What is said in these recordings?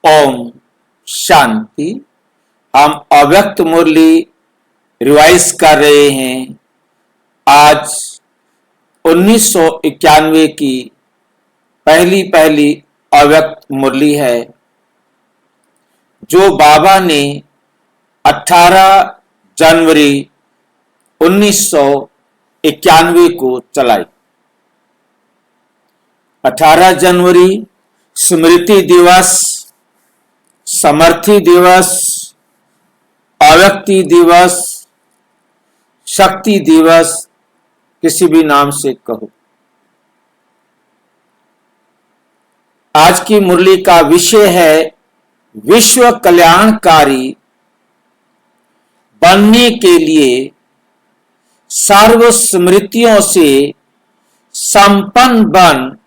ओम शांति। हम अव्यक्त मुरली रिवाइज कर रहे हैं। आज 1991 की पहली अव्यक्त मुरली है जो बाबा ने 18 जनवरी 1991 को चलाई। 18 जनवरी स्मृति दिवस, समर्थी दिवस, अव्यक्ति दिवस, शक्ति दिवस, किसी भी नाम से कहो। आज की मुरली का विषय है विश्व कल्याणकारी बनने के लिए सर्व स्मृतियों से संपन्न बन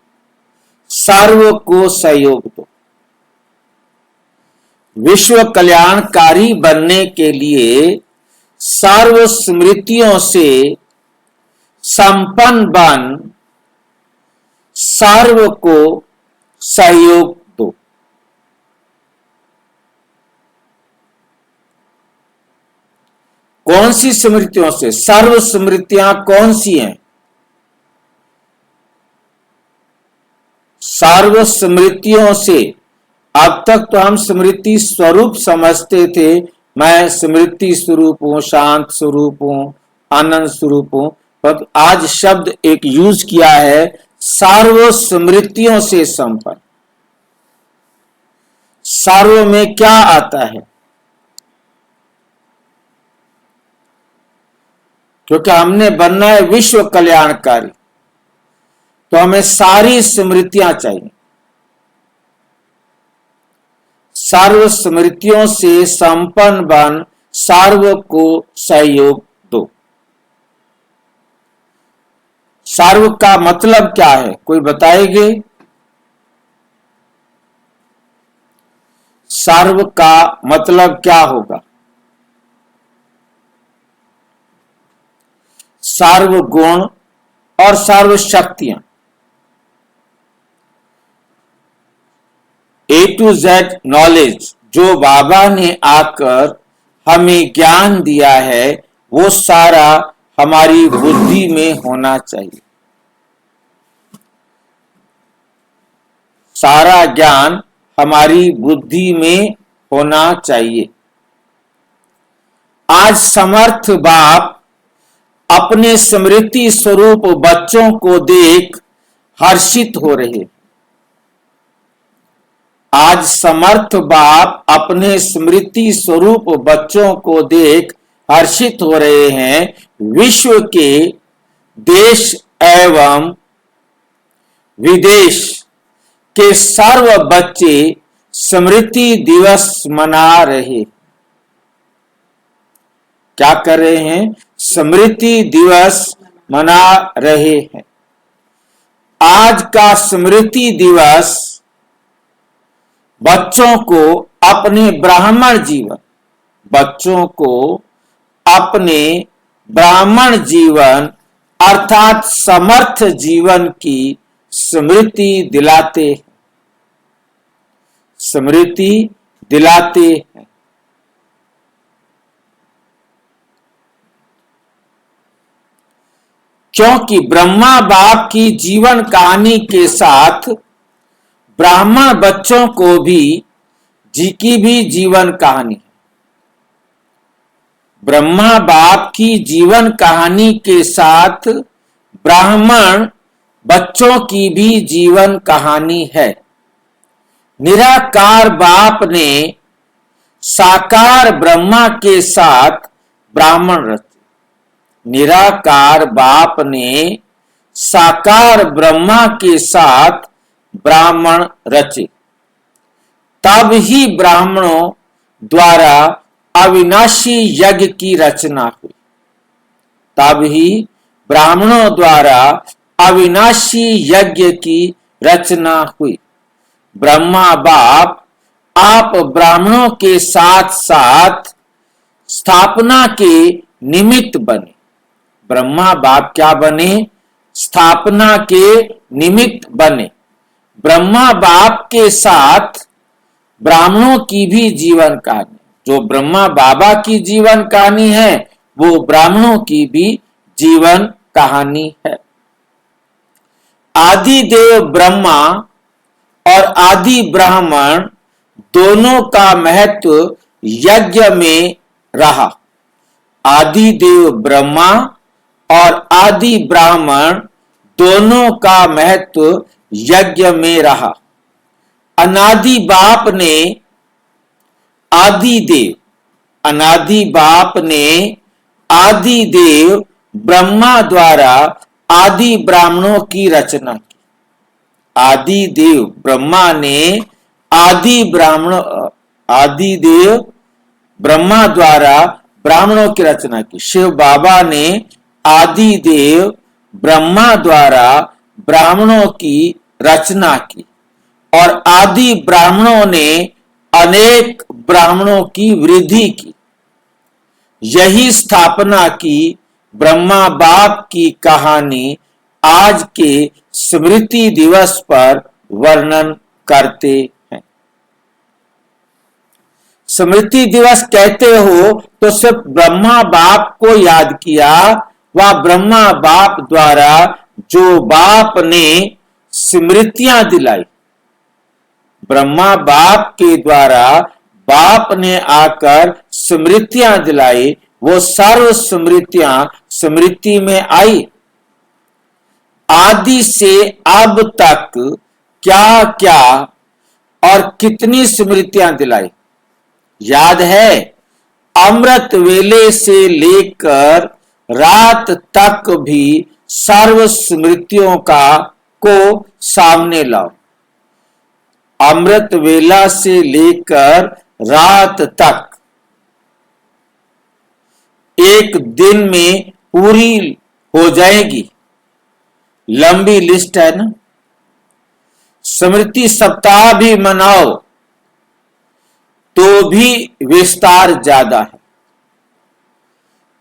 सर्व को सहयोग दो। विश्व कल्याणकारी बनने के लिए सर्व स्मृतियों से संपन्न बन सर्व को सहयोग दो। कौन सी स्मृतियों से? सर्व स्मृतियां कौन सी हैं? सर्व स्मृतियों से। अब तक तो हम स्मृति स्वरूप समझते थे, मैं स्मृति स्वरूप हूं, शांत स्वरूप हूं, आनंद स्वरूप हूं, पर आज शब्द एक यूज किया है सर्व स्मृतियों से संपन्न। सर्व में क्या आता है? क्योंकि हमने बनना है विश्व कल्याणकारी, तो हमें सारी स्मृतियां चाहिए। सर्व स्मृतियों से संपन्न बन सर्व को सहयोग दो। सर्व का मतलब क्या है? कोई बताएंगे? सर्व का मतलब क्या होगा? सर्व गुण और सर्व शक्तियां, A to Z नॉलेज जो बाबा ने आकर हमें ज्ञान दिया है, वो सारा हमारी बुद्धि में होना चाहिए। सारा ज्ञान हमारी बुद्धि में होना चाहिए। आज समर्थ बाप अपने स्मृति स्वरूप बच्चों को देख हर्षित हो रहे। आज समर्थ बाप अपने स्मृति स्वरूप बच्चों को देख हर्षित हो रहे हैं। विश्व के देश एवं विदेश के सर्व बच्चे स्मृति दिवस मना रहे। क्या कर रहे हैं? स्मृति दिवस मना रहे हैं। आज का स्मृति दिवस बच्चों को अपने ब्राह्मण जीवन अर्थात समर्थ जीवन की स्मृति दिलाते हैं। क्योंकि ब्रह्मा बाप की जीवन कहानी के साथ ब्राह्मण बच्चों को भी की भी जीवन कहानी है। ब्रह्मा बाप की जीवन कहानी के साथ ब्राह्मण बच्चों की भी जीवन कहानी है। निराकार बाप ने साकार ब्रह्मा के साथ ब्राह्मण रचे। निराकार बाप ने साकार ब्रह्मा के साथ ब्राह्मण रचे। तब ही ब्राह्मणों द्वारा अविनाशी यज्ञ की रचना हुई। तब ही ब्राह्मणों द्वारा अविनाशी यज्ञ की रचना हुई। ब्रह्मा बाप आप ब्राह्मणों के साथ साथ स्थापना के निमित्त बने। ब्रह्मा बाप क्या बने? स्थापना के निमित्त बने। ब्रह्मा बाप के साथ ब्राह्मणों की भी जीवन कहानी, जो ब्रह्मा बाबा की जीवन कहानी है वो ब्राह्मणों की भी जीवन कहानी है। आदि देव ब्रह्मा और आदि ब्राह्मण दोनों का महत्व यज्ञ में रहा। आदि देव ब्रह्मा और आदि ब्राह्मण दोनों का महत्व यज्ञ में रहा। अनादि बाप ने आदि देव, अनादि बाप ने आदि देव ब्रह्मा द्वारा आदि ब्राह्मणों की रचना की। आदि देव ब्रह्मा ने आदि ब्राह्मण, आदि देव ब्रह्मा द्वारा ब्राह्मणों की रचना की। शिव बाबा ने आदि देव ब्रह्मा द्वारा ब्राह्मणों की रचना की और आदि ब्राह्मणों ने अनेक ब्राह्मणों की वृद्धि की। यही स्थापना की ब्रह्मा बाप की कहानी आज के स्मृति दिवस पर वर्णन करते हैं। स्मृति दिवस कहते हो तो सिर्फ ब्रह्मा बाप को याद किया, व ब्रह्मा बाप द्वारा जो बाप ने स्मृतियां दिलाई, ब्रह्मा बाप के द्वारा बाप ने आकर स्मृतियां दिलाई, वो सर्व स्मृतियां स्मृति में आई। आदि से अब तक क्या क्या और कितनी स्मृतियां दिलाई याद है? अमृत वेले से लेकर रात तक भी सर्व स्मृतियों को सामने लाओ। अमृत वेला से लेकर रात तक एक दिन में पूरी हो जाएगी। लंबी लिस्ट है ना। स्मृति सप्ताह भी मनाओ तो भी विस्तार ज्यादा है,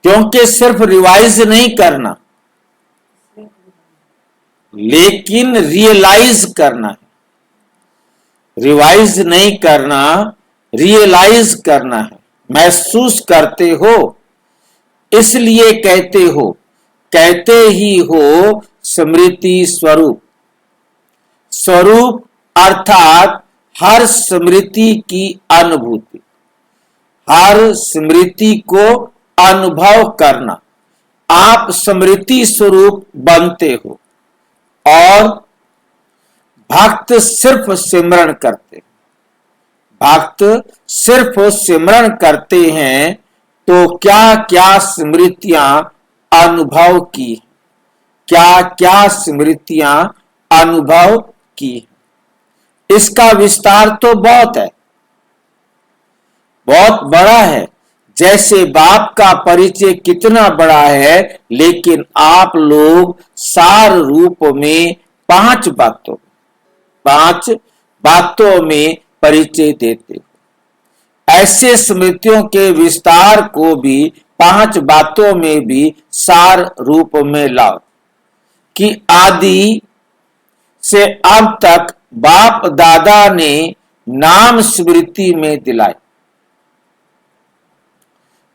क्योंकि सिर्फ रिवाइज नहीं करना लेकिन रियलाइज करना है। रिवाइज नहीं करना, रियलाइज करना है। महसूस करते हो, इसलिए कहते ही हो स्मृति स्वरूप। स्वरूप अर्थात हर स्मृति की अनुभूति, हर स्मृति को अनुभव करना। आप स्मृति स्वरूप बनते हो और भक्त सिर्फ सिमरण करते, भक्त सिर्फ सिमरण करते हैं तो क्या क्या स्मृतियां अनुभव की, क्या क्या स्मृतियां अनुभव की। इसका विस्तार तो बहुत है, बहुत बड़ा है। जैसे बाप का परिचय कितना बड़ा है, लेकिन आप लोग सार रूप में पांच बातों में परिचय देते हो। ऐसे स्मृतियों के विस्तार को भी पांच बातों में भी सार रूप में लाओ कि आदि से अब तक बाप दादा ने नाम स्मृति में दिलाए।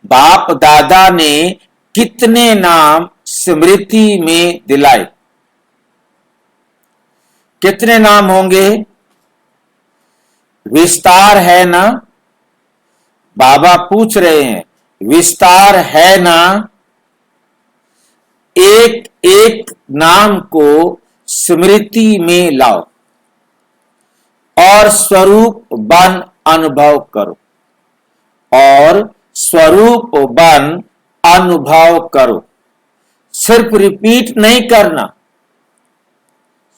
बाप दादा ने कितने नाम स्मृति में दिलाए? कितने नाम होंगे? विस्तार है ना? बाबा पूछ रहे हैं, विस्तार है ना? एक एक नाम को स्मृति में लाओ और स्वरूप बन अनुभव करो, और स्वरूप बन अनुभव करो। सिर्फ रिपीट नहीं करना,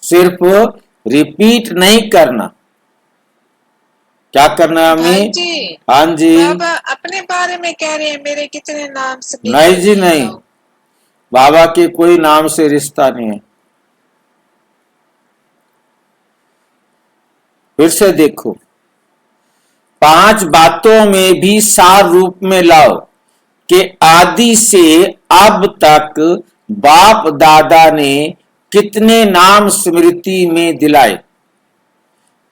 सिर्फ रिपीट नहीं करना। क्या करना है हमें? हाँ जी। बाबा अपने बारे में कह रहे हैं, मेरे कितने नाम से? नहीं जी नहीं, बाबा के कोई नाम से रिश्ता नहीं है। फिर से देखो, पांच बातों में भी सार रूप में लाओ कि आदि से अब तक बाप दादा ने कितने नाम स्मृति में दिलाए।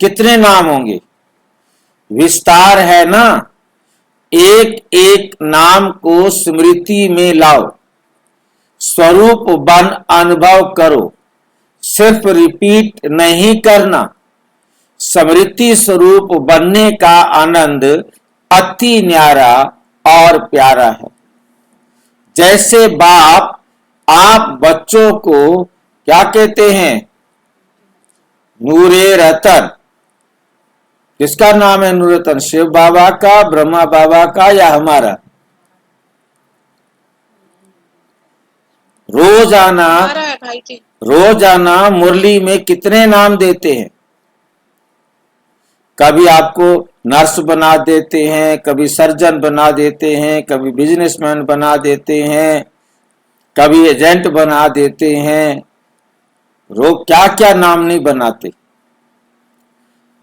कितने नाम होंगे? विस्तार है ना। एक एक नाम को स्मृति में लाओ, स्वरूप बन अनुभव करो, सिर्फ रिपीट नहीं करना। स्मृति स्वरूप बनने का आनंद अति न्यारा और प्यारा है। जैसे बाप आप बच्चों को क्या कहते हैं? नूरे रतन। किसका नाम है नूरे रतन? शिव बाबा का, ब्रह्मा बाबा का, या हमारा? रोजाना हमारा है भाई जी। रोजाना मुरली में कितने नाम देते हैं? कभी आपको नर्स बना देते हैं, कभी सर्जन बना देते हैं, कभी बिजनेसमैन बना देते हैं, कभी एजेंट बना देते हैं। रोग क्या क्या नाम नहीं बनाते।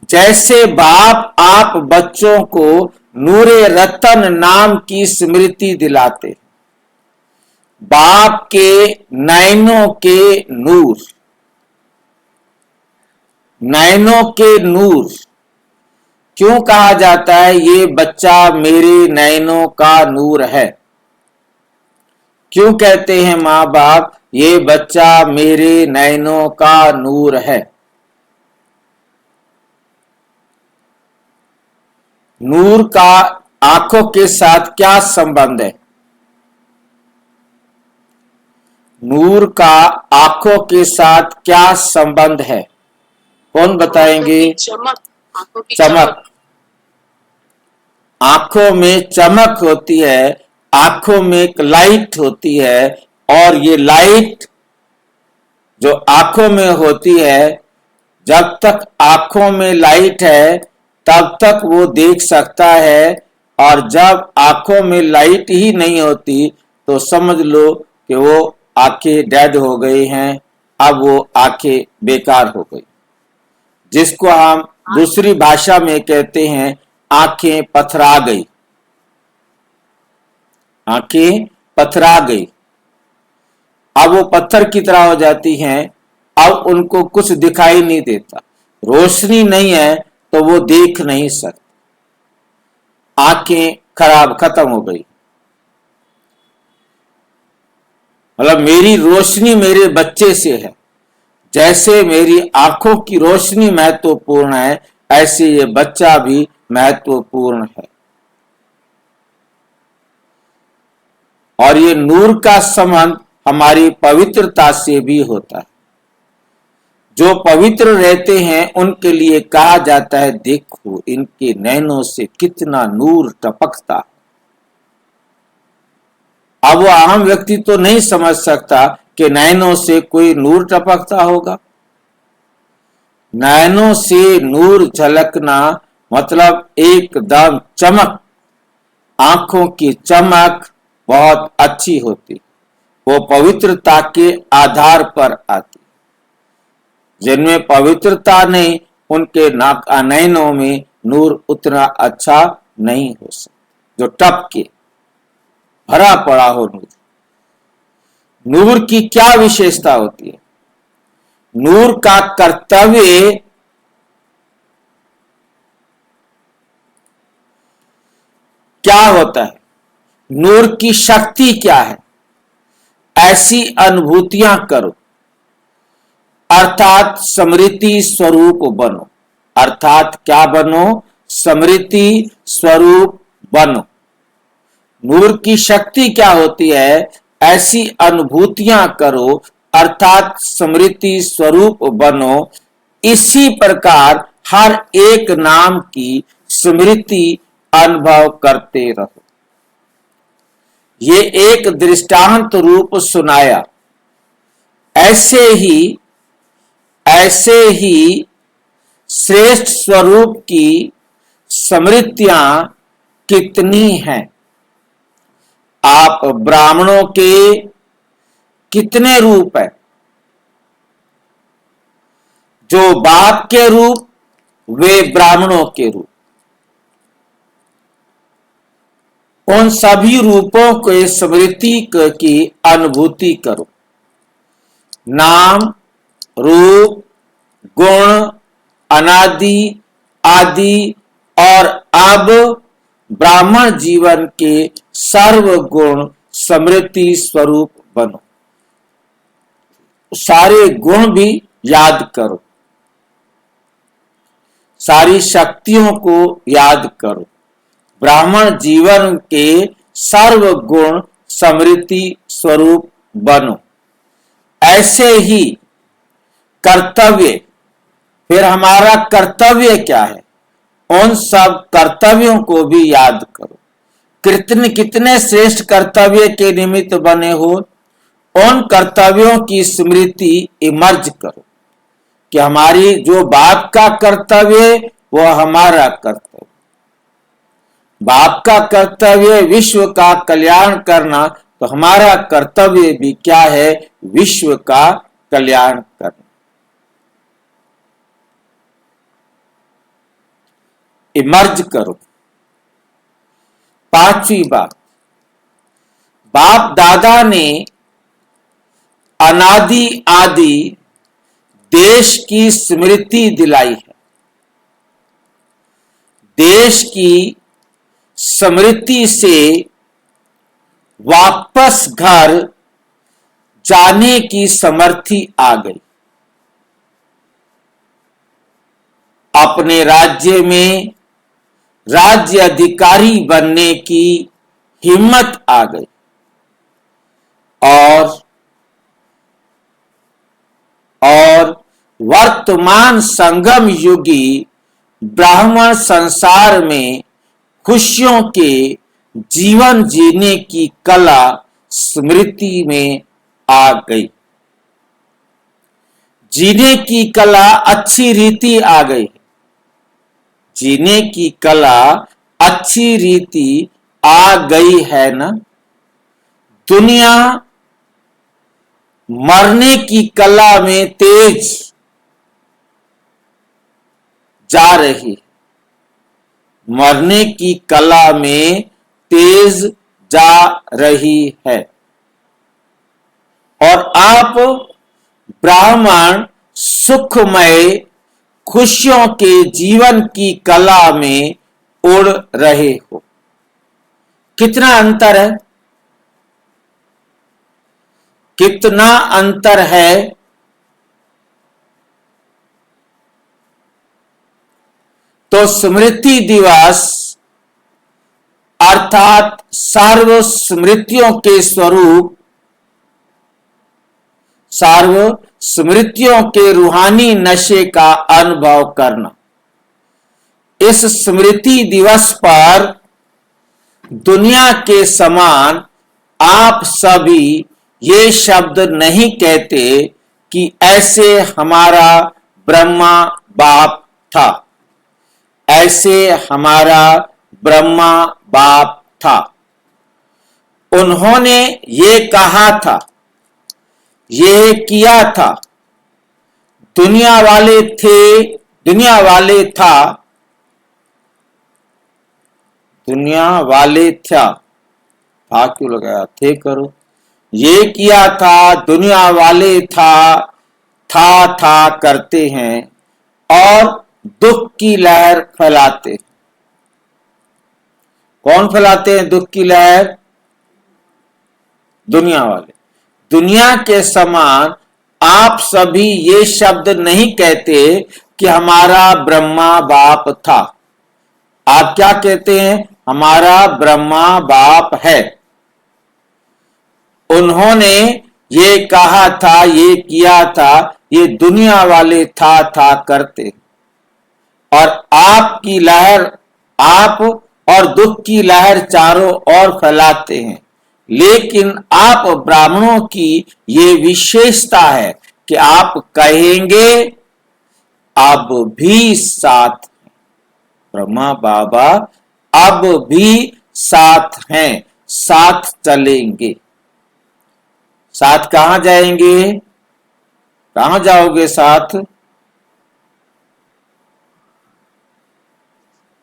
जैसे बाप आप बच्चों को नूरे रतन नाम की स्मृति दिलाते, बाप के नैनों के नूर, नैनों के नूर। क्यों कहा जाता है ये बच्चा मेरे नैनों का नूर है? क्यों कहते हैं माँ बाप ये बच्चा मेरे नैनों का नूर है? नूर का आंखों के साथ क्या संबंध है? नूर का आंखों के साथ क्या संबंध है? कौन बताएंगे? चमक। आंखों में चमक होती है, आंखों में एक लाइट होती है, और ये लाइट जो आंखों में होती है, जब तक आंखों में लाइट है तब तक वो देख सकता है, और जब आंखों में लाइट ही नहीं होती तो समझ लो कि वो आंखें डेड हो गई हैं, अब वो आंखें बेकार हो गई, जिसको हम दूसरी भाषा में कहते हैं आंखें पथरा गई। आंखें पथरा गई, अब वो पत्थर की तरह हो जाती हैं, अब उनको कुछ दिखाई नहीं देता, रोशनी नहीं है तो वो देख नहीं सकते, आंखें खराब खत्म हो गई। मतलब मेरी रोशनी मेरे बच्चे से है, जैसे मेरी आंखों की रोशनी महत्वपूर्ण है ऐसे ये बच्चा भी महत्वपूर्ण है। और ये नूर का संबंध हमारी पवित्रता से भी होता है। जो पवित्र रहते हैं उनके लिए कहा जाता है देखो इनके नैनों से कितना नूर टपकता। अब वो आम व्यक्ति तो नहीं समझ सकता कि नैनों से कोई नूर टपकता होगा। नैनों से नूर झलकना मतलब एकदम चमक, आंखों की चमक बहुत अच्छी होती, वो पवित्रता के आधार पर आती। जिनमें पवित्रता नहीं उनके नैनों में नूर उतना अच्छा नहीं हो सकता, जो टपके भरा पड़ा हो नूर। नूर की क्या विशेषता होती है? नूर का कर्तव्य क्या होता है? नूर की शक्ति क्या है? ऐसी अनुभूतियां करो, अर्थात स्मृति स्वरूप बनो। अर्थात क्या बनो? स्मृति स्वरूप बनो। नूर की शक्ति क्या होती है? ऐसी अनुभूतियां करो अर्थात स्मृति स्वरूप बनो। इसी प्रकार हर एक नाम की स्मृति अनुभव करते रहो। ये एक दृष्टांत रूप सुनाया। ऐसे ही श्रेष्ठ स्वरूप की स्मृतियां कितनी हैं। आप ब्राह्मणों के कितने रूप है? जो बाप के रूप वे ब्राह्मणों के रूप। उन सभी रूपों के स्मृति की अनुभूति करो। नाम, रूप, गुण, अनादि, आदि और अब ब्राह्मण जीवन के सर्वगुण समृद्धि स्वरूप बनो। सारे गुण भी याद करो, सारी शक्तियों को याद करो। ब्राह्मण जीवन के सर्वगुण समृद्धि स्वरूप बनो। ऐसे ही कर्तव्य, फिर हमारा कर्तव्य क्या है, उन सब कर्तव्यों को भी याद करो। कितने श्रेष्ठ कर्तव्य के निमित्त बने हो, उन कर्तव्यों की स्मृति इमर्ज करो कि हमारी जो बाप का कर्तव्य वो हमारा कर्तव्य। बाप का कर्तव्य विश्व का कल्याण करना, तो हमारा कर्तव्य भी क्या है, विश्व का कल्याण करना। इमर्ज करो। पांचवी बात, बाप दादा ने अनादि आदि देश की स्मृति दिलाई है। देश की स्मृति से वापस घर जाने की समर्थी आ गई। अपने राज्य में राज्य अधिकारी बनने की हिम्मत आ गई और वर्तमान संगम युगी ब्राह्मण संसार में खुशियों के जीवन जीने की कला स्मृति में आ गई। जीने की कला अच्छी रीति आ गई। जीने की कला अच्छी रीति आ गई है ना। दुनिया मरने की कला में तेज जा रही, मरने की कला में तेज जा रही है। और आप ब्राह्मण सुखमय खुशियों के जीवन की कला में उड़ रहे हो। कितना अंतर है, कितना अंतर है। तो स्मृति दिवस अर्थात सर्व स्मृतियों के स्वरूप, सर्व स्मृतियों के रूहानी नशे का अनुभव करना। इस स्मृति दिवस पर दुनिया के समान आप सभी ये शब्द नहीं कहते कि ऐसे हमारा ब्रह्मा बाप था, ऐसे हमारा ब्रह्मा बाप था। उन्होंने ये कहा था, ये किया था, दुनिया वाले थे, दुनिया वाले था, दुनिया वाले था क्यों लगाया, थे करो। ये किया था, दुनिया वाले था करते हैं और दुख की लहर फैलाते। कौन फैलाते हैं दुख की लहर? दुनिया वाले। दुनिया के समान आप सभी ये शब्द नहीं कहते कि हमारा ब्रह्मा बाप था। आप क्या कहते हैं? हमारा ब्रह्मा बाप है। उन्होंने ये कहा था, ये किया था, ये दुनिया वाले था करते। और आपकी लहर, आप और दुख की लहर चारों ओर फैलाते हैं। लेकिन आप ब्राह्मणों की ये विशेषता है कि आप कहेंगे अब भी साथ, ब्रह्मा बाबा अब भी साथ हैं, साथ चलेंगे। साथ कहां जाएंगे? कहां जाओगे साथ?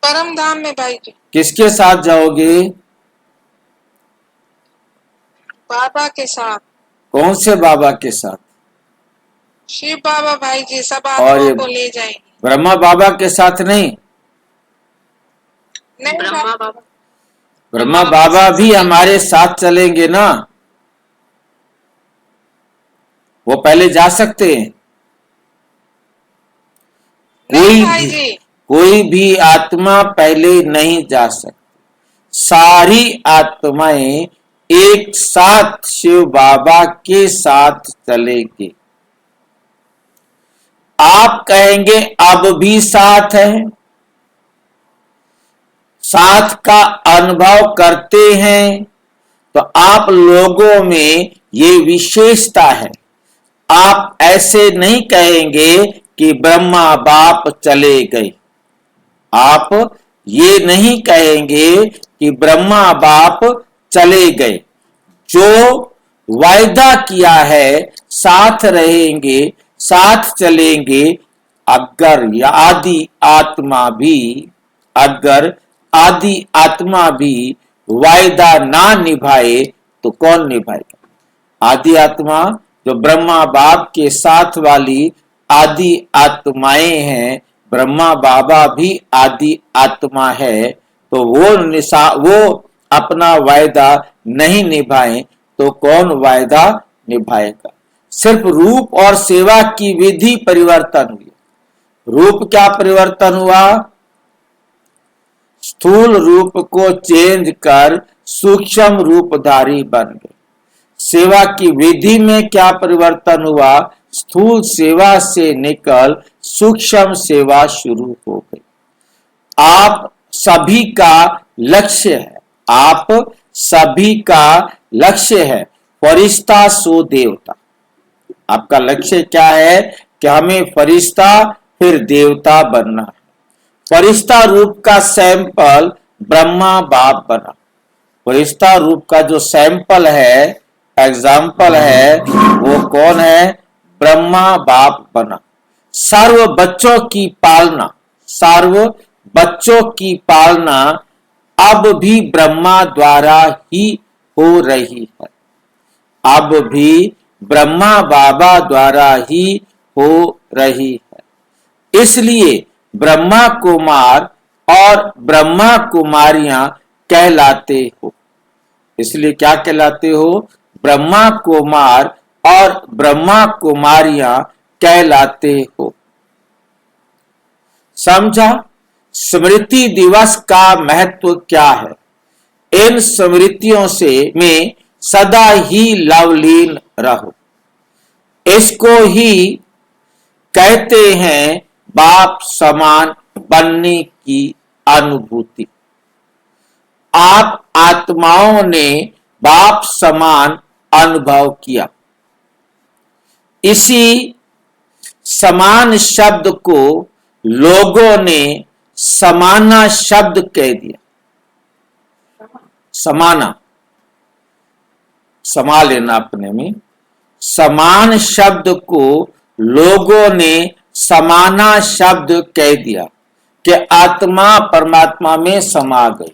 परम धाम में भाई जी। किसके साथ जाओगे? बाबा के साथ। कौन से बाबा के साथ? शिव बाबा भाई जी, सब और आत्माओं को ले जाएंगे। ब्रह्मा बाबा के साथ नहीं, नहीं ब्रह्मा बाबा। बाबा ब्रह्मा बाबा भी हमारे साथ चलेंगे ना, वो पहले जा सकते हैं। नहीं भाई जी। कोई भी आत्मा पहले नहीं जा सकती। सारी आत्माएं एक साथ शिव बाबा के साथ चलेंगे। आप कहेंगे अब भी साथ है, साथ का अनुभव करते हैं, तो आप लोगों में ये विशेषता है। आप ऐसे नहीं कहेंगे कि ब्रह्मा बाप चले गए। आप ये नहीं कहेंगे कि ब्रह्मा बाप चले गए। जो वायदा किया है साथ रहेंगे, साथ चलेंगे। अगर आदि आत्मा भी वायदा ना निभाए तो कौन निभाएगा? आदि आत्मा जो ब्रह्मा बाप के साथ वाली आदि आत्माएं हैं, ब्रह्मा बाबा भी आदि आत्मा है, तो वो अपना वायदा नहीं निभाएं तो कौन वायदा निभाएगा? सिर्फ रूप और सेवा की विधि परिवर्तन हुई। रूप क्या परिवर्तन हुआ? स्थूल रूप को चेंज कर सूक्ष्म रूपधारी बन गए। सेवा की विधि में क्या परिवर्तन हुआ? स्थूल सेवा से निकल सूक्ष्म सेवा शुरू हो गई। आप सभी का लक्ष्य है, आप सभी का लक्ष्य है फरिश्ता सो देवता। आपका लक्ष्य क्या है? कि हमें फरिश्ता फिर देवता बनना है। फरिश्ता रूप का सैंपल ब्रह्मा बाप बना। फरिश्ता रूप का जो सैंपल है, एग्जाम्पल है, वो कौन है? ब्रह्मा बाप बना। सर्व बच्चों की पालना अब भी ब्रह्मा द्वारा ही हो रही है। अब भी ब्रह्मा बाबा द्वारा ही हो रही है। इसलिए ब्रह्मा कुमार और ब्रह्मा कुमारियां कहलाते हो। इसलिए क्या कहलाते हो? ब्रह्मा कुमार और ब्रह्मा कुमारियां कहलाते हो। समझा? स्मृति दिवस का महत्व क्या है? इन स्मृतियों में सदा ही लवलीन रहो। इसको ही कहते हैं बाप समान बनने की अनुभूति। आप आत्माओं ने बाप समान अनुभव किया। इसी समान शब्द को लोगों ने समाना शब्द कह दिया। समाना, समा लेना अपने में। समान शब्द को लोगों ने समाना शब्द कह दिया कि आत्मा परमात्मा में समा गई।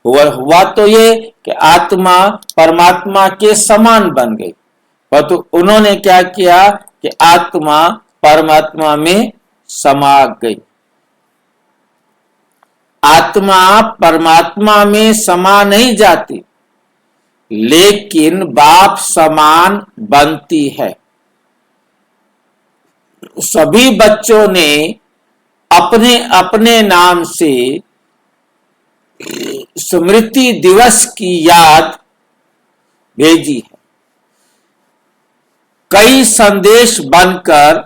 हुआ तो ये कि आत्मा परमात्मा के समान बन गई, परंतु उन्होंने क्या किया कि आत्मा परमात्मा में समा गई। आत्मा परमात्मा में समा नहीं जाती, लेकिन बाप समान बनती है। सभी बच्चों ने अपने अपने नाम से स्मृति दिवस की याद भेजी है। कई संदेश बनकर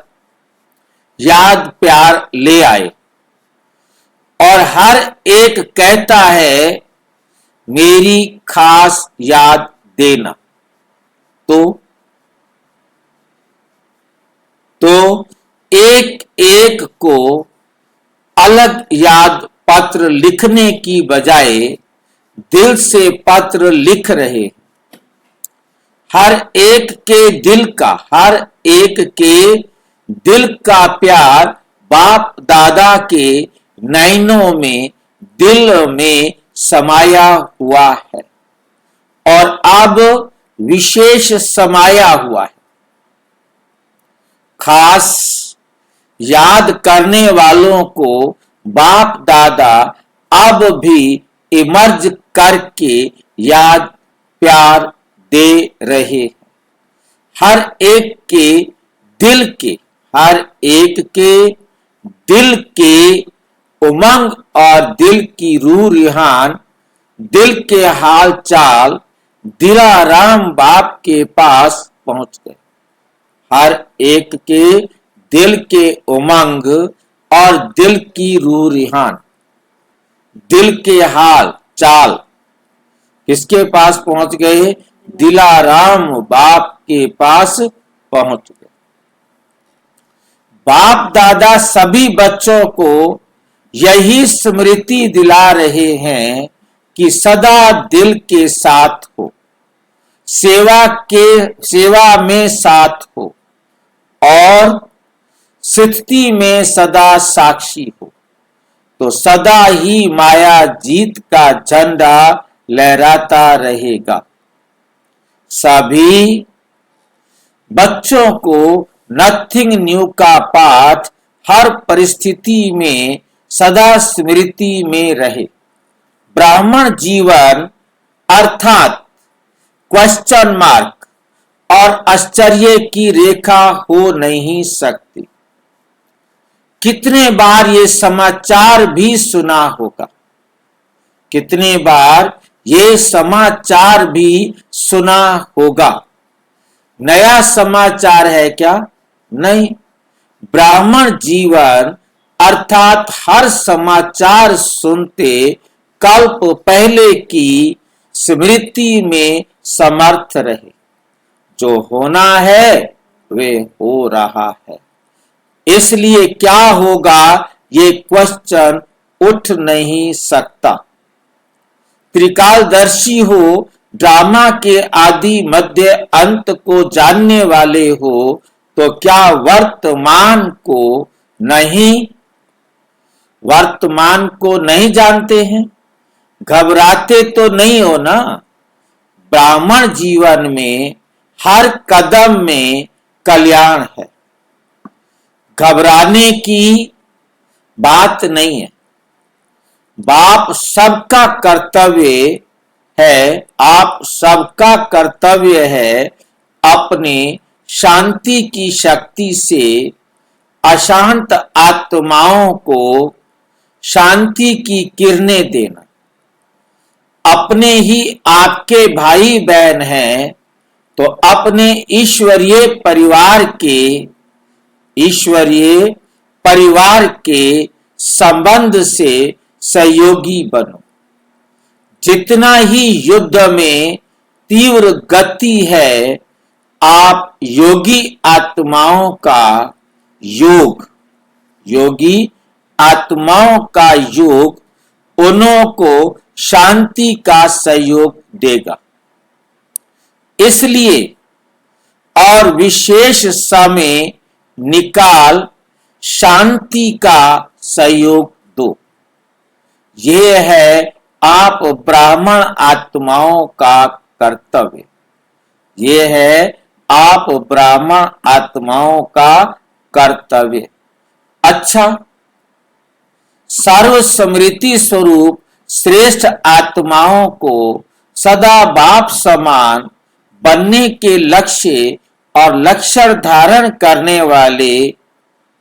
याद प्यार ले आए और हर एक कहता है मेरी खास याद देना। तो एक एक को अलग याद पत्र लिखने की बजाय दिल से पत्र लिख रहे। हर एक के दिल का प्यार बाप दादा के नैनों में, दिल में समाया हुआ है और अब विशेष समाया हुआ है। खास याद करने वालों को बाप दादा अब भी इमर्ज करके याद प्यार दे रहे हैं। हर एक के हर एक के दिल के उमंग और दिल की रूह रिहान, दिल के हाल चाल दिलाराम बाप के पास पहुंच गए। हर एक के दिल के उमंग और दिल की रूह रिहान, दिल के हाल चाल किसके पास पहुंच गए? दिलाराम बाप के पास पहुंच गए। बाप दादा सभी बच्चों को यही स्मृति दिला रहे हैं कि सदा दिल के साथ हो, सेवा में साथ हो और स्थिति में सदा साक्षी हो, तो सदा ही माया जीत का झंडा लहराता रहेगा। सभी बच्चों को नथिंग न्यू का पाठ हर परिस्थिति में सदा स्मृति में रहे। ब्राह्मण जीवन अर्थात क्वेश्चन मार्क और आश्चर्य की रेखा हो नहीं सकती। कितने बार ये समाचार भी सुना होगा, कितने बार ये समाचार भी सुना होगा। नया समाचार है क्या? नहीं। ब्राह्मण जीवन अर्थात हर समाचार सुनते कल्प पहले की स्मृति में समर्थ रहे। जो होना है वे हो रहा है, इसलिए क्या होगा ये क्वेश्चन उठ नहीं सकता। त्रिकालदर्शी हो, ड्रामा के आदि मध्य अंत को जानने वाले हो, तो क्या वर्तमान को नहीं जानते हैं? घबराते तो नहीं हो ना? ब्राह्मण जीवन में हर कदम में कल्याण है, घबराने की बात नहीं है। बाप सबका कर्तव्य है, आप सबका कर्तव्य है अपने शांति की शक्ति से अशांत आत्माओं को शांति की किरणें देना। अपने ही आपके भाई बहन हैं तो अपने ईश्वरीय परिवार के संबंध से सहयोगी बनो। जितना ही युद्ध में तीव्र गति है, आप योगी आत्माओं का योग उन्हों को शांति का सहयोग देगा। इसलिए और विशेष समय निकाल शांति का सहयोग दो। ये है आप ब्राह्मण आत्माओं का कर्तव्य। ये है आप ब्राह्मण आत्माओं का कर्तव्य। अच्छा, सर्व स्मृति स्वरूप श्रेष्ठ आत्माओं को सदा बाप समान बनने के लक्ष्य और लक्षण धारण करने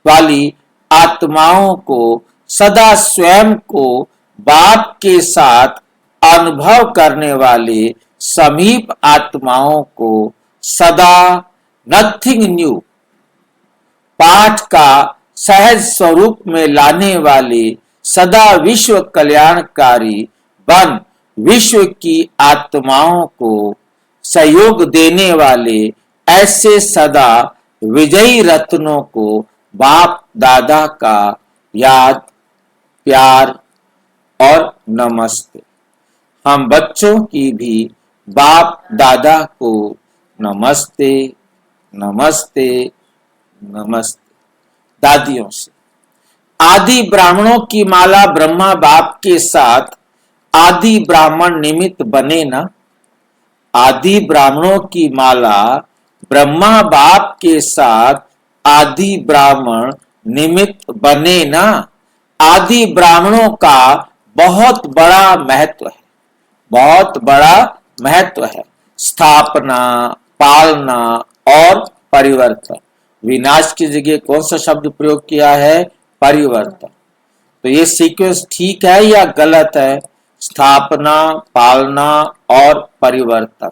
वाली आत्माओं को सदा स्वयं को बाप के साथ अनुभव करने वाले समीप आत्माओं को सदा नथिंग न्यू पाठ का सहज स्वरूप में लाने वाले सदा विश्व कल्याणकारी बन विश्व की आत्माओं को सहयोग देने वाले ऐसे सदा विजयी रत्नों को बाप दादा का याद प्यार और नमस्ते। हम बच्चों की भी बाप दादा को नमस्ते नमस्ते नमस्ते। दादियों से आदि ब्राह्मणों की माला ब्रह्मा बाप के साथ आदि ब्राह्मण निमित्त बने ना। आदि ब्राह्मणों की माला ब्रह्मा बाप के साथ आदि ब्राह्मण निमित्त बने ना। आदि ब्राह्मणों का बहुत बड़ा महत्व है, बहुत बड़ा महत्व है। स्थापना, पालना और परिवर्तन। विनाश की जगह कौन सा शब्द प्रयोग किया है? परिवर्तन। तो ये सीक्वेंस ठीक है या गलत है? स्थापना, पालना और परिवर्तन।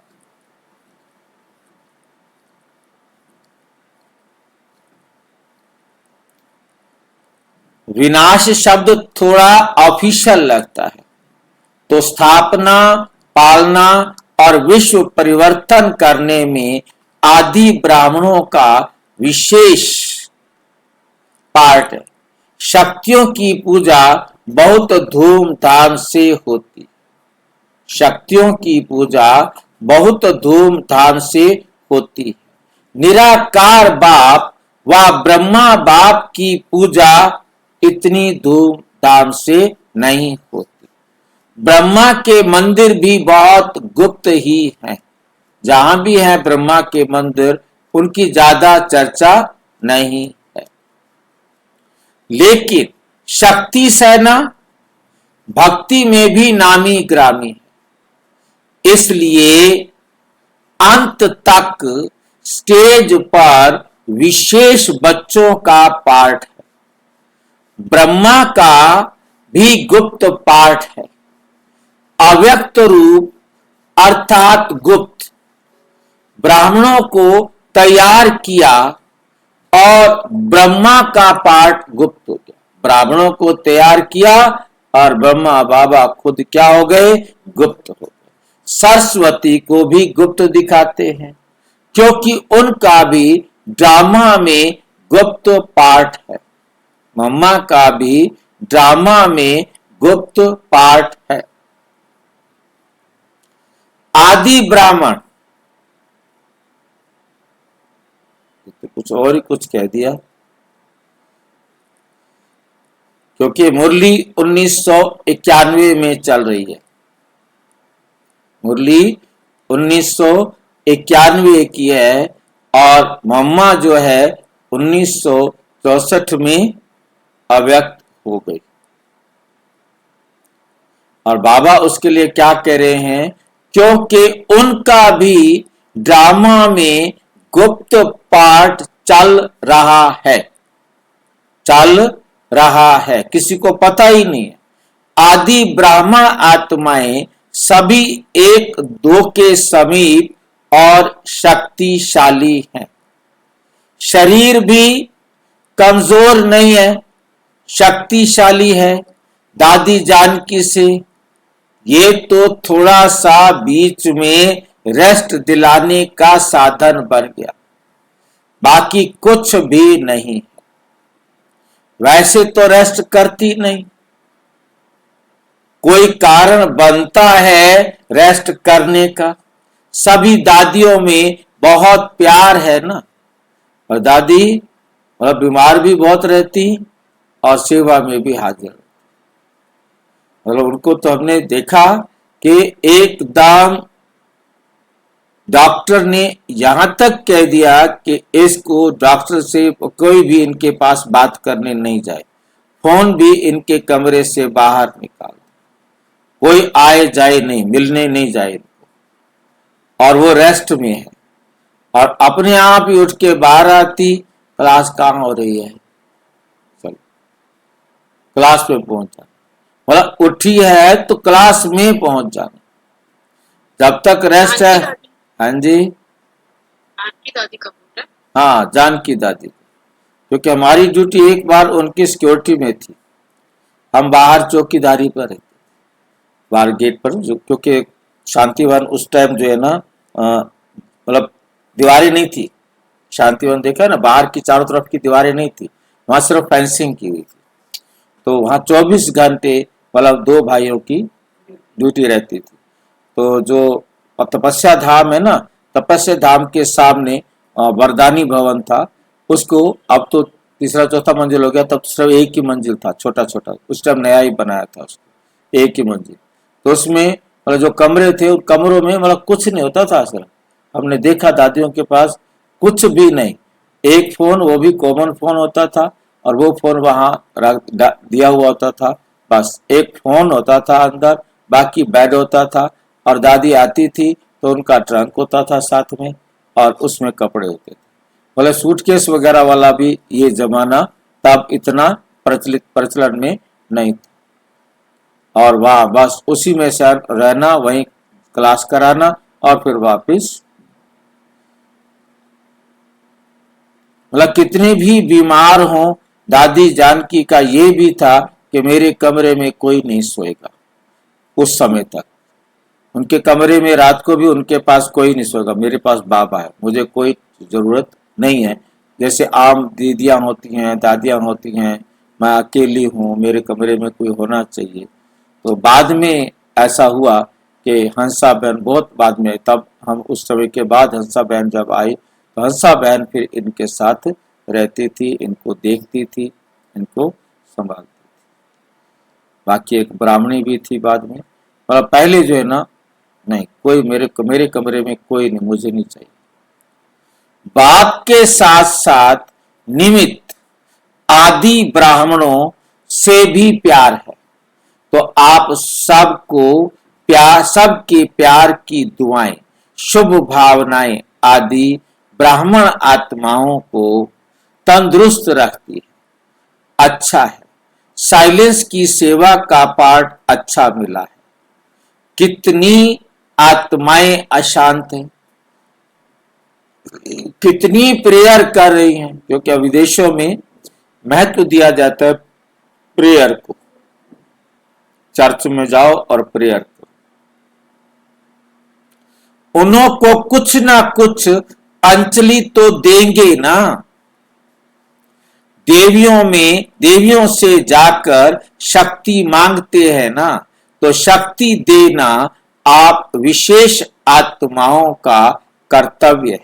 विनाश शब्द थोड़ा ऑफिशियल लगता है, तो स्थापना, पालना और विश्व परिवर्तन करने में आदि ब्राह्मणों का विशेष पार्ट है। शक्तियों की पूजा बहुत धूमधाम से होती, शक्तियों की पूजा बहुत धूमधाम से होती है। निराकार बाप व ब्रह्मा बाप की पूजा इतनी धूमधाम से नहीं होती। ब्रह्मा के मंदिर भी बहुत गुप्त ही हैं। जहां भी है ब्रह्मा के मंदिर, उनकी ज्यादा चर्चा नहीं है। लेकिन शक्ति सेना भक्ति में भी नामी ग्रामी है, इसलिए अंत तक स्टेज पर विशेष बच्चों का पाठ है। ब्रह्मा का भी गुप्त पाठ है। अव्यक्त रूप अर्थात गुप्त ब्राह्मणों को तैयार किया और ब्रह्मा का पाठ गुप्त हो गया। ब्राह्मणों को तैयार किया और ब्रह्मा बाबा खुद क्या हो गए? गुप्त हो गए। सरस्वती को भी गुप्त दिखाते हैं, क्योंकि उनका भी ड्रामा में गुप्त पाठ है। मम्मा का भी ड्रामा में गुप्त पाठ है। आदि ब्राह्मण, तो कुछ और ही कुछ कह दिया, क्योंकि मुरली 1991 में चल रही है। मुरली 1991 की है और मम्मा जो है 1964 में अव्यक्त हो गई। और बाबा उसके लिए क्या कह रहे हैं? क्योंकि उनका भी ड्रामा में गुप्त पाठ चल रहा है, चल रहा है, किसी को पता ही नहीं है। आदि ब्राह्मण आत्माएं सभी एक दो के समीप और शक्तिशाली हैं। शरीर भी कमजोर नहीं है, शक्तिशाली है। दादी जानकी से ये तो थोड़ा सा बीच में रेस्ट दिलाने का साधन बन गया, बाकी कुछ भी नहीं। वैसे तो रेस्ट करती नहीं, कोई कारण बनता है रेस्ट करने का। सभी दादियों में बहुत प्यार है ना, और दादी बीमार भी बहुत रहती और सेवा में भी हाजिर। मतलब उनको तो हमने देखा कि एकदम डॉक्टर ने यहां तक कह दिया कि इसको डॉक्टर से कोई भी इनके पास बात करने नहीं जाए, फोन भी इनके कमरे से बाहर निकाल, कोई आए जाए नहीं, मिलने नहीं जाए, और वो रेस्ट में है। और अपने आप ही उठ के बाहर आती, क्लास कहाँ हो रही है, चलो क्लास में पहुंचा। मतलब उठी है तो क्लास में पहुंच जाना, जब तक रेस्ट है। हाँ जी, जानकी दादी का बोल रहा है? हाँ जानकी दादी, क्योंकि हमारी ड्यूटी एक बार उनकी सिक्योरिटी में थी। हम बाहर चौकीदारी पर रहते, बाहर गेट पर, क्योंकि शांतिवन उस टाइम जो है ना, मतलब दीवारें नहीं थी। शांतिवन देखा ना, बाहर की चारों तरफ की दीवारें नहीं थी, वहां सिर्फ फेंसिंग की हुई थी। तो वहां 24 घंटे मतलब 2 भाइयों की ड्यूटी रहती थी। तो जो तपस्या धाम है ना, तपस्या धाम के सामने वरदानी भवन था, उसको अब तो तीसरा चौथा मंजिल हो गया, तब सिर्फ एक ही मंजिल था, छोटा छोटा, उस टाइम नया ही बनाया था उसको, एक ही मंजिल। तो उसमें मतलब जो कमरे थे, उन कमरों में मतलब कुछ नहीं होता था सिर्फ। हमने देखा दादियों के पास कुछ भी नहीं, एक फोन, वो भी कॉमन फोन होता था, और वो फोन वहां दिया हुआ होता था, बस एक फोन होता था अंदर, बाकी बेड होता था, और दादी आती थी तो उनका ट्रंक होता था साथ में, और उसमें कपड़े होते थे। बोले सूटकेस वगैरह वाला भी ये जमाना तब इतना प्रचलन में नहीं था। और वाह, बस उसी में से रहना, वहीं क्लास कराना और फिर वापस। मतलब कितने भी बीमार हों, दादी जानकी का ये भी था कि मेरे कमरे में कोई नहीं सोएगा। उस समय तक उनके कमरे में रात को भी उनके पास कोई नहीं सोएगा, मेरे पास बाबा है, मुझे कोई जरूरत नहीं है। जैसे आम दीदियां होती हैं, दादियां होती हैं, मैं अकेली हूँ, मेरे कमरे में कोई होना चाहिए। तो बाद में ऐसा हुआ कि हंसा बहन, बहुत बाद में, तब हम उस समय के बाद हंसा बहन जब आई तो हंसा बहन फिर इनके साथ रहती थी, इनको देखती थी, इनको संभालती थी। बाकी एक ब्राह्मणी भी थी बाद में, और पहले जो है ना, नहीं, कोई मेरे कमरे में कोई नहीं, मुझे नहीं चाहिए। बाप के साथ साथ निमित्त आदि ब्राह्मणों से भी प्यार है। तो आप सबको प्यार, सबके प्यार की दुआएं, शुभ भावनाएं आदि ब्राह्मण आत्माओं को तंदुरुस्त रखती है। अच्छा है, साइलेंस की सेवा का पाठ अच्छा मिला है। कितनी आत्माएं अशांत हैं, कितनी प्रेयर कर रही हैं, क्योंकि विदेशों में महत्व दिया जाता है प्रेयर को। चर्च में जाओ और प्रेयर करो, उन्हों को कुछ ना कुछ अंजलि तो देंगे ना। देवियों से जाकर शक्ति मांगते हैं ना, तो शक्ति देना आप विशेष आत्माओं का कर्तव्य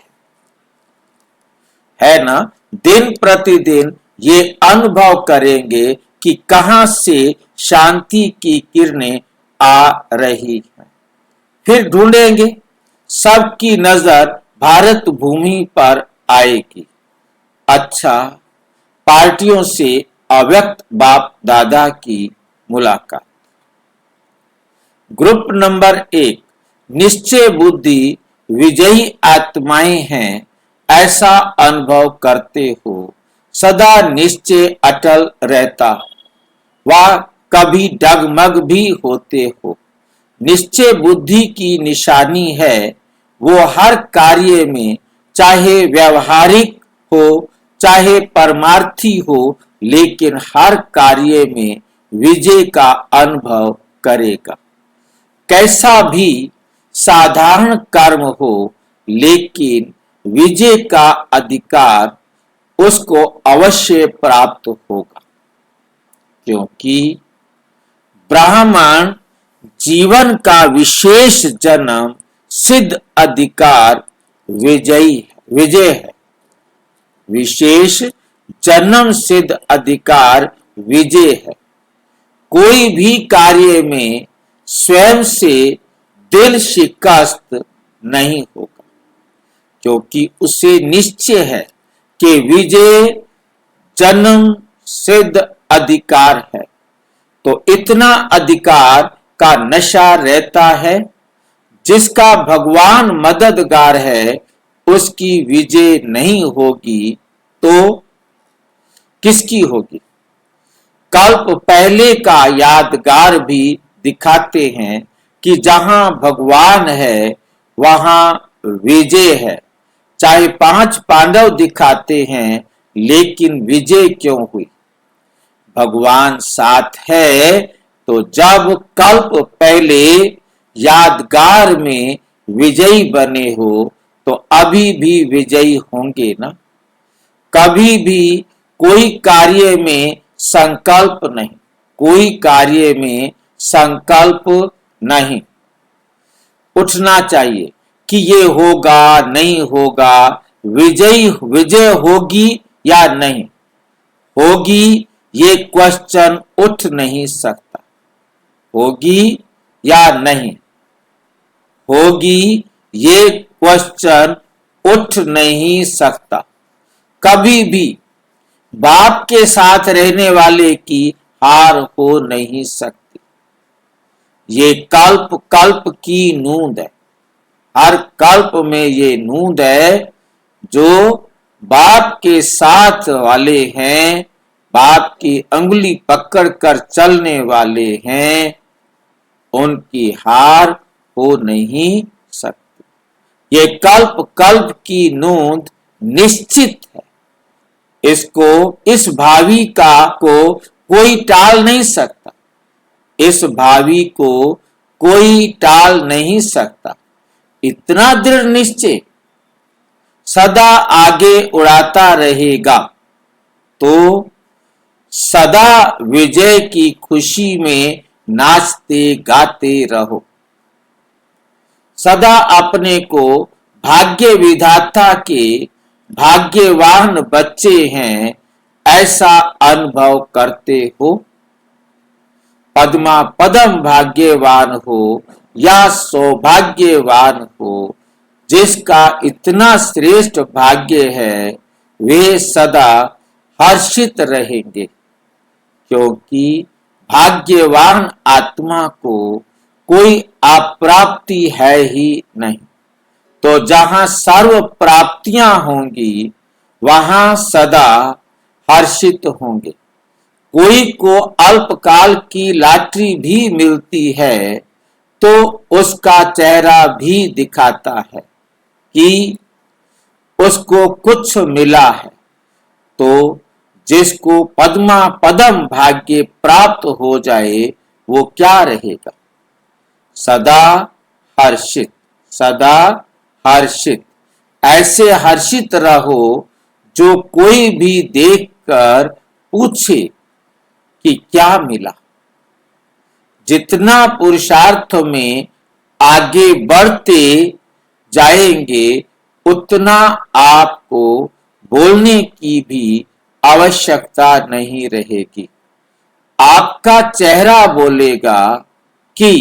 है ना। दिन प्रतिदिन ये अनुभव करेंगे कि कहां से शांति की किरणें आ रही हैं। फिर ढूंढेंगे, सबकी नजर भारत भूमि पर आएगी। अच्छा, पार्टियों से अव्यक्त बाप दादा की मुलाकात। ग्रुप नंबर 1, निश्चय बुद्धि विजयी आत्माएं हैं, ऐसा अनुभव करते हो। सदा निश्चय अटल रहता है, वह कभी डगमग भी होते हो। निश्चय बुद्धि की निशानी है, वो हर कार्य में, चाहे व्यवहारिक हो चाहे परमार्थी हो, लेकिन हर कार्य में विजय का अनुभव करेगा। कैसा भी साधारण कर्म हो, लेकिन विजय का अधिकार उसको अवश्य प्राप्त होगा, क्योंकि ब्राह्मण जीवन का विशेष जन्म सिद्ध अधिकार विजय है। विशेष जन्म सिद्ध अधिकार विजय है। कोई भी कार्य में स्वयं से दिल शिकस्त नहीं होगा, क्योंकि उसे निश्चय है कि विजय जन्म सिद्ध अधिकार है। तो इतना अधिकार का नशा रहता है। जिसका भगवान मददगार है, उसकी विजय नहीं होगी तो किसकी होगी। कल्प पहले का यादगार भी दिखाते हैं कि जहां भगवान है वहां विजय है। चाहे 5 पांडव दिखाते हैं, लेकिन विजय क्यों हुई? भगवान साथ है, तो जब कल्प पहले यादगार में विजयी बने हो, तो अभी भी विजयी होंगे ना। कभी भी कोई कार्य में संकल्प नहीं, कोई कार्य में संकल्प नहीं उठना चाहिए कि ये होगा नहीं होगा, विजय होगी या नहीं होगी, ये क्वेश्चन उठ नहीं सकता। होगी या नहीं होगी, ये क्वेश्चन उठ नहीं सकता। कभी भी बाप के साथ रहने वाले की हार हो नहीं सकती। ये कल्प कल्प की नूंद है, हर कल्प में ये नूंद है। जो बाप के साथ वाले हैं, बाप की अंगुली पकड़कर चलने वाले हैं, उनकी हार हो नहीं सकती। ये कल्प कल्प की नूंद निश्चित है। इसको, इस भावी का को कोई टाल नहीं सकता। इस भावी को कोई टाल नहीं सकता। इतना दृढ़ निश्चय सदा आगे उड़ाता रहेगा तो सदा विजय की खुशी में नाचते गाते रहो। सदा अपने को भाग्य विधाता के भाग्यवान बच्चे हैं ऐसा अनुभव करते हो। पद्मा पदम भाग्यवान हो या सौभाग्यवान हो, जिसका इतना श्रेष्ठ भाग्य है वे सदा हर्षित रहेंगे, क्योंकि भाग्यवान आत्मा को कोई अप्राप्ति है ही नहीं। तो जहां सर्व प्राप्तियां होंगी वहां सदा हर्षित होंगे। कोई को अल्पकाल की लॉटरी भी मिलती है तो उसका चेहरा भी दिखाता है कि उसको कुछ मिला है। तो जिसको पद्मा पदम भाग्य प्राप्त हो जाए वो क्या रहेगा? सदा हर्षित, सदा हर्षित। ऐसे हर्षित रहो जो कोई भी देखकर पूछे कि क्या मिला। जितना पुरुषार्थ में आगे बढ़ते जाएंगे उतना आपको बोलने की भी आवश्यकता नहीं रहेगी। आपका चेहरा बोलेगा कि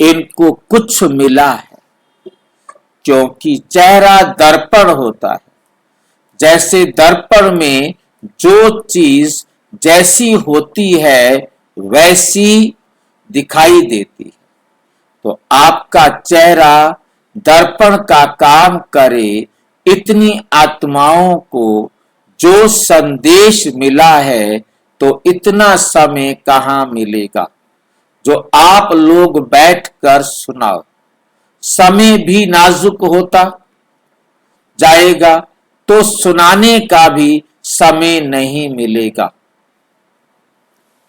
इनको कुछ मिला है, क्योंकि चेहरा दर्पण होता है। जैसे दर्पण में जो चीज जैसी होती है वैसी दिखाई देती है। तो आपका चेहरा दर्पण का काम करे। इतनी आत्माओं को जो संदेश मिला है तो इतना समय कहाँ मिलेगा जो आप लोग बैठकर सुनाओ। समय भी नाजुक होता जाएगा तो सुनाने का भी समय नहीं मिलेगा।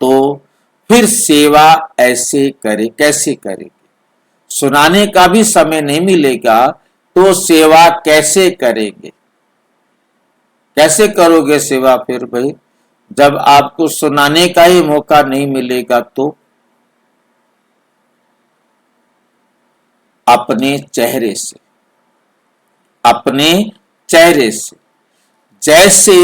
तो फिर सेवा ऐसे करे, कैसे करेंगे? सुनाने का भी समय नहीं मिलेगा तो सेवा कैसे करेंगे? कैसे करोगे सेवा फिर भाई, जब आपको सुनाने का ही मौका नहीं मिलेगा? तो अपने चेहरे से, अपने चेहरे से, जैसे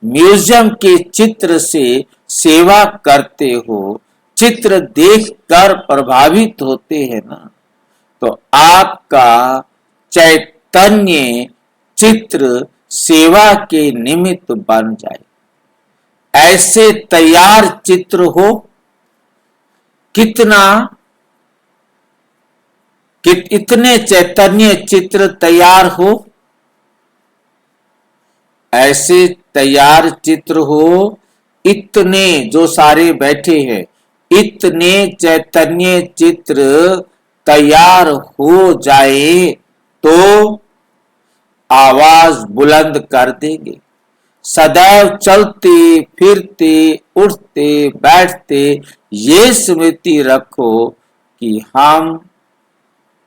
म्यूजियम के चित्र से सेवा करते हो, चित्र देखकर प्रभावित होते हैं ना, तो आपका चैतन्य चित्र सेवा के निमित्त बन जाए। ऐसे तैयार चित्र हो, इतने चैतन्य चित्र तैयार हो, ऐसे तैयार चित्र हो, इतने जो सारे बैठे हैं इतने चैतन्य चित्र तैयार हो जाए तो आवाज बुलंद कर देंगे। सदैव चलते फिरते उठते बैठते ये स्मृति रखो कि हम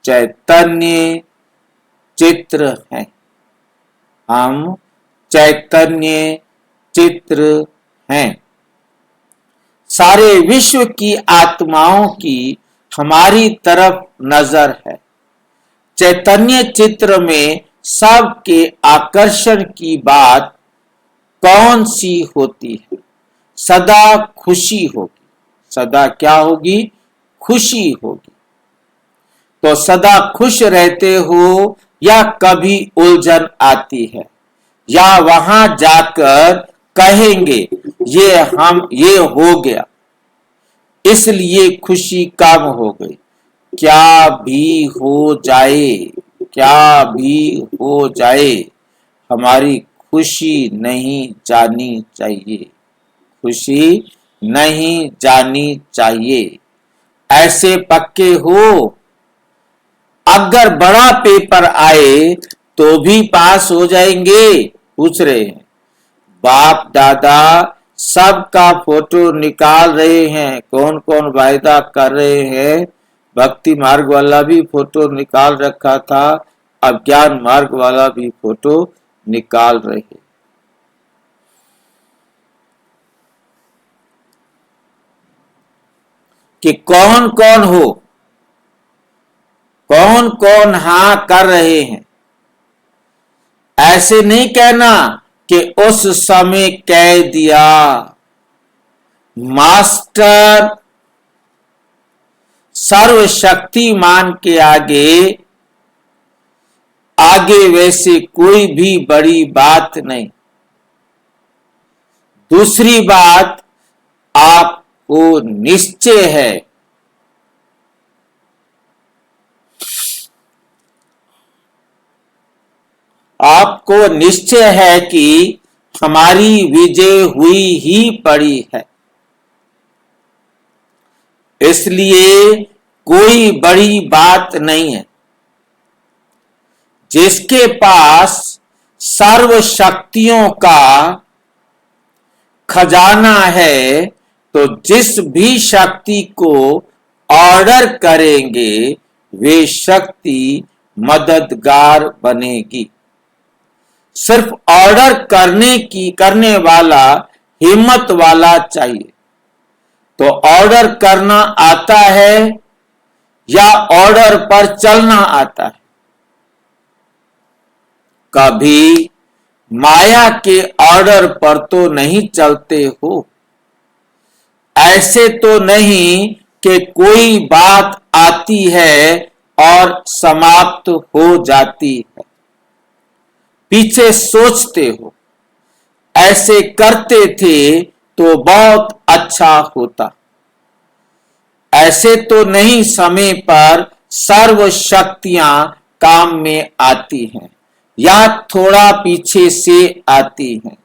चैतन्य चित्र हैं, हम चैतन्य चित्र हैं। सारे विश्व की आत्माओं की हमारी तरफ नजर है। चैतन्य चित्र में सबके आकर्षण की बात कौन सी होती है? सदा खुशी होगी। सदा क्या होगी? खुशी होगी। तो सदा खुश रहते हो या कभी उलझन आती है, या वहां जाकर कहेंगे ये हो गया, इसलिए खुशी कम हो गई। क्या भी हो जाए, क्या भी हो जाए, हमारी खुशी नहीं जानी चाहिए, खुशी नहीं जानी चाहिए। ऐसे पक्के हो, अगर बड़ा पेपर आए तो भी पास हो जाएंगे? पूछ रहे हैं। बाप दादा सबका फोटो निकाल रहे हैं, कौन कौन वायदा कर रहे हैं। भक्ति मार्ग वाला भी फोटो निकाल रखा था, अब ज्ञान मार्ग वाला भी फोटो निकाल रहे हैं। कि कौन कौन हो, कौन कौन हाँ कर रहे हैं। ऐसे नहीं कहना कि उस समय कह दिया। मास्टर सर्वशक्तिमान के आगे आगे वैसे कोई भी बड़ी बात नहीं। दूसरी बात, आपको निश्चय है, आपको निश्चय है कि हमारी विजय हुई ही पड़ी है, इसलिए कोई बड़ी बात नहीं है। जिसके पास सर्व शक्तियों का खजाना है, तो जिस भी शक्ति को ऑर्डर करेंगे वे शक्ति मददगार बनेगी। सिर्फ ऑर्डर करने वाला हिम्मत वाला चाहिए। तो ऑर्डर करना आता है या ऑर्डर पर चलना आता है? कभी माया के ऑर्डर पर तो नहीं चलते हो। ऐसे तो नहीं कि कोई बात आती है और समाप्त हो जाती है। पीछे सोचते हो, ऐसे करते थे तो बहुत अच्छा होता। ऐसे तो नहीं समय पर सर्व शक्तियां काम में आती हैं या थोड़ा पीछे से आती हैं।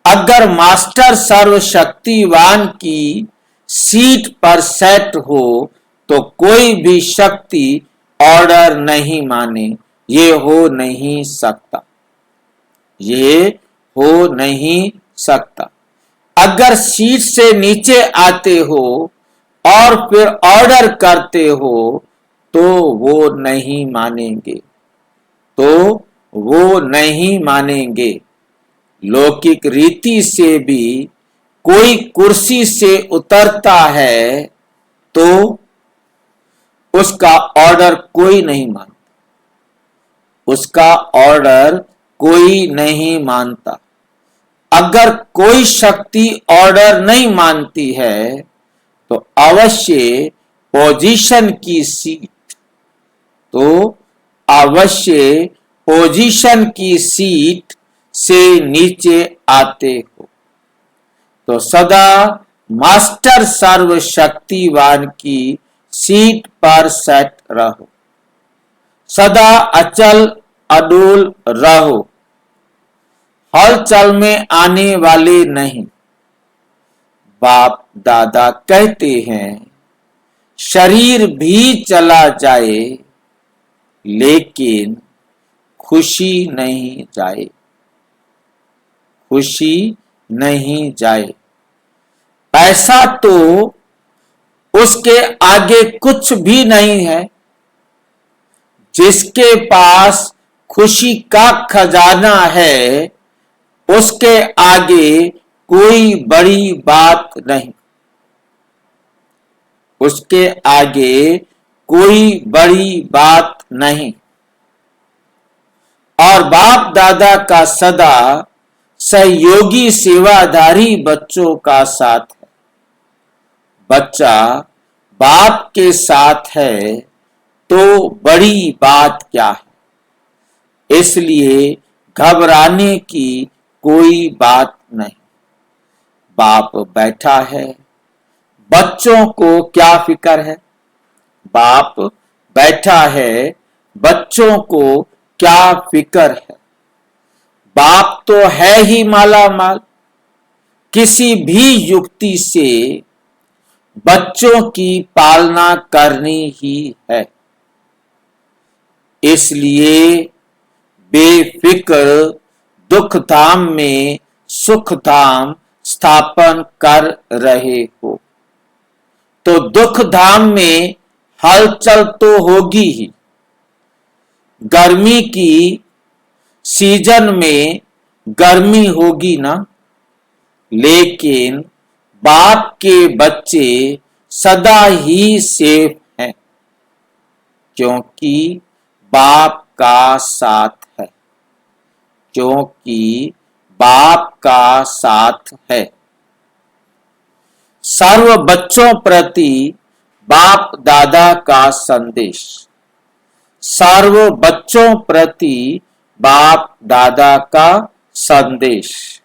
अगर मास्टर सर्वशक्तिवान की सीट पर सेट हो तो कोई भी शक्ति ऑर्डर नहीं माने। ये हो नहीं सकता, ये हो नहीं सकता। अगर सीट से नीचे आते हो और फिर ऑर्डर करते हो तो वो नहीं मानेंगे, तो वो नहीं मानेंगे। लौकिक रीति से भी कोई कुर्सी से उतरता है तो उसका ऑर्डर कोई नहीं मानता, उसका ऑर्डर कोई नहीं मानता। अगर कोई शक्ति ऑर्डर नहीं मानती है तो अवश्य पोजीशन की सीट, तो अवश्य पोजीशन की सीट से नीचे आते हो। तो सदा मास्टर सर्वशक्तिवान की सीट पर सेट रहो, सदा अचल अडोल रहो, हलचल में आने वाले नहीं। बाप दादा कहते हैं शरीर भी चला जाए लेकिन खुशी नहीं जाए, खुशी नहीं जाए। पैसा तो उसके आगे कुछ भी नहीं है। जिसके पास खुशी का खजाना है उसके आगे कोई बड़ी बात नहीं, उसके आगे कोई बड़ी बात नहीं। और बाप दादा का सदा सहयोगी सेवाधारी बच्चों का साथ है। बच्चा बाप के साथ है तो बड़ी बात क्या है, इसलिए घबराने की कोई बात नहीं। बाप बैठा है, बच्चों को क्या फिक्र है। बाप बैठा है, बच्चों को क्या फिक्र है। बाप तो है ही माला माल, किसी भी युक्ति से बच्चों की पालना करनी ही है। इसलिए बेफिक्र दुख धाम में सुख धाम स्थापन कर रहे हो। तो दुख धाम में हलचल तो होगी ही। गर्मी की सीजन में गर्मी होगी ना, लेकिन बाप के बच्चे सदा ही सेफ हैं, क्योंकि बाप का साथ है। क्योंकि बाप का साथ है। सर्व बच्चों प्रति बाप दादा का संदेश। सर्व बच्चों प्रति बाप दादा का संदेश।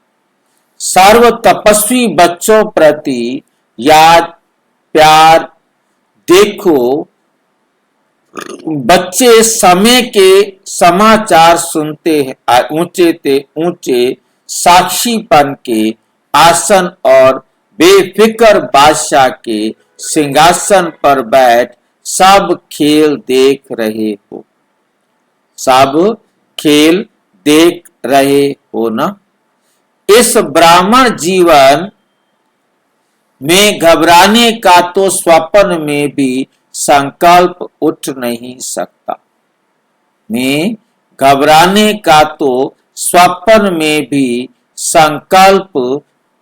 सर्व तपस्वी बच्चों प्रति याद प्यार। देखो, बच्चे समय के समाचार सुनते हैं, ऊंचे ते ऊंचे साक्षीपन के आसन और बेफिक्र बादशाह के सिंहासन पर बैठ सब खेल देख रहे हो। सब खेल देख रहे हो ना। इस ब्राह्मण जीवन में घबराने का तो स्वप्न में भी संकल्प उठ नहीं सकता। में घबराने का तो स्वप्न में भी संकल्प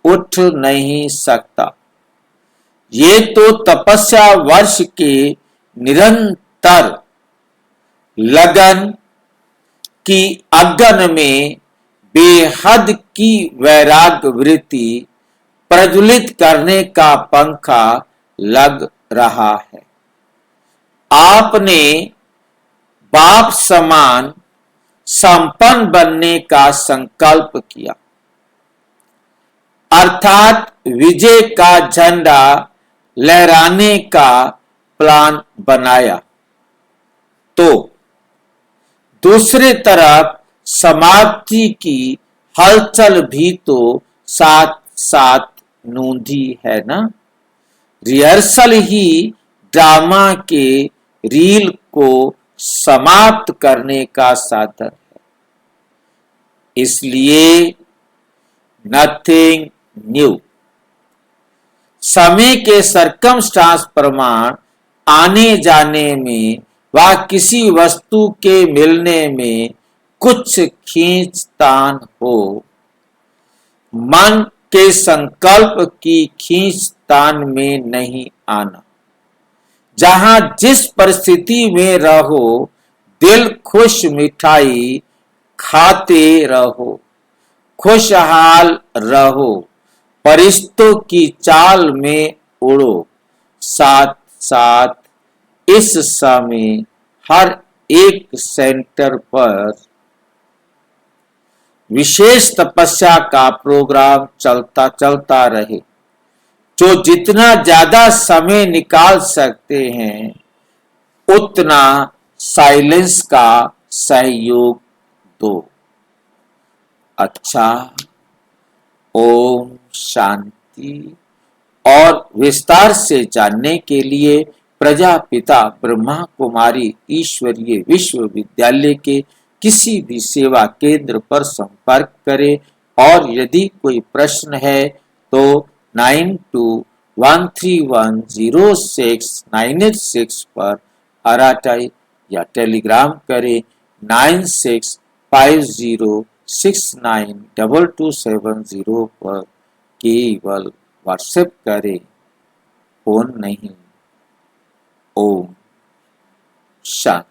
उठ नहीं सकता। ये तो तपस्या वर्ष के निरंतर लगन की अगन में बेहद की वैराग्य वृत्ति प्रज्वलित करने का पंखा लग रहा है। आपने बाप समान संपन्न बनने का संकल्प किया, अर्थात विजय का झंडा लहराने का प्लान बनाया। तो दूसरी तरफ समाप्ति की हलचल भी तो साथ साथ नूंधी है ना। रिहर्सल ही ड्रामा के रील को समाप्त करने का साधन है। इसलिए नथिंग न्यू। समय के सरकमस्टांस प्रमाण आने जाने में व किसी वस्तु के मिलने में कुछ खींचतान हो, मन के संकल्प की खींचतान में नहीं आना। जहां जिस परिस्थिति में रहो, दिल खुश मिठाई खाते रहो, खुशहाल रहो, परिश्तों की चाल में उड़ो। साथ साथ इस समय हर एक सेंटर पर विशेष तपस्या का प्रोग्राम चलता रहे। जो जितना ज्यादा समय निकाल सकते हैं, उतना साइलेंस का सहयोग दो। अच्छा, ओम शांति। और विस्तार से जानने के लिए प्रजापिता ब्रह्मा कुमारी ईश्वरीय विश्वविद्यालय के किसी भी सेवा केंद्र पर संपर्क करें। और यदि कोई प्रश्न है तो 9213106986 पर अराटाई या टेलीग्राम करें। 9650692270 पर केवल व्हाट्सएप करें, फोन नहीं। ओम शांति।